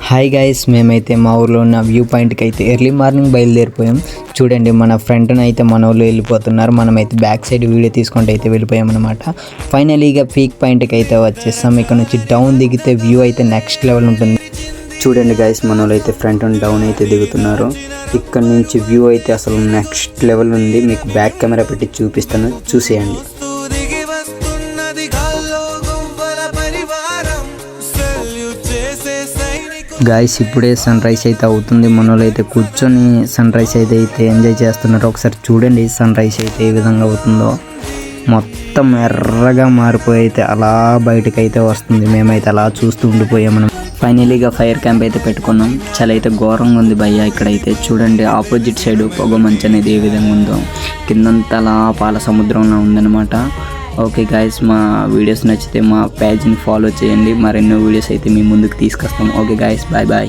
Hi guys, మేమైతే మా ఊర్లో ఉన్న వ్యూ పాయింట్కి అయితే ఎర్లీ మార్నింగ్ బయలుదేరిపోయాం. చూడండి, మన ఫ్రంట్న అయితే మన వాళ్ళు వెళ్ళిపోతున్నారు. మనమైతే బ్యాక్ సైడ్ వీడియో తీసుకుంటూ అయితే వెళ్ళిపోయాం అనమాట. ఫైనలీగా పీక్ పాయింట్కి అయితే వచ్చేస్తాం. ఇక్కడ నుంచి డౌన్ దిగితే వ్యూ అయితే నెక్స్ట్ లెవెల్ ఉంటుంది. చూడండి గైస్, మన వాళ్ళు అయితే ఫ్రంట్ అండ్ డౌన్ అయితే దిగుతున్నారు. ఇక్కడ నుంచి వ్యూ అయితే అసలు నెక్స్ట్ లెవెల్ ఉంది. మీకు బ్యాక్ కెమెరా పెట్టి చూపిస్తాను, చూసేయండి. గాయస్, ఇప్పుడే సన్ రైజ్ అయితే అవుతుంది. మనోళ్ళు అయితే కూర్చొని సన్ రైజ్ అయితే ఎంజాయ్ చేస్తున్నారు. ఒకసారి చూడండి సన్ రైజ్ అయితే ఏ విధంగా అవుతుందో. మొత్తం ఎర్రగా మారిపోయి అయితే అలా బయటకు అయితే వస్తుంది. మేమైతే అలా చూస్తూ ఉండిపోయాం. మనం ఫైనలీగా ఫైర్ క్యాంప్ అయితే పెట్టుకున్నాం. చాలా అయితే ఘోరంగా ఉంది భయ్య. ఇక్కడైతే చూడండి ఆపోజిట్ సైడ్ పొగ మంచు అనేది ఏ విధంగా ఉందో. కిందంతా అలా పాల సముద్రంలో ఉందన్నమాట. ఓకే గాయస్, మా వీడియోస్ నచ్చితే మా పేజ్ని ఫాలో చేయండి. మరెన్నో వీడియోస్ అయితే మీ ముందుకు తీసుకొస్తాం. Okay guys, bye bye.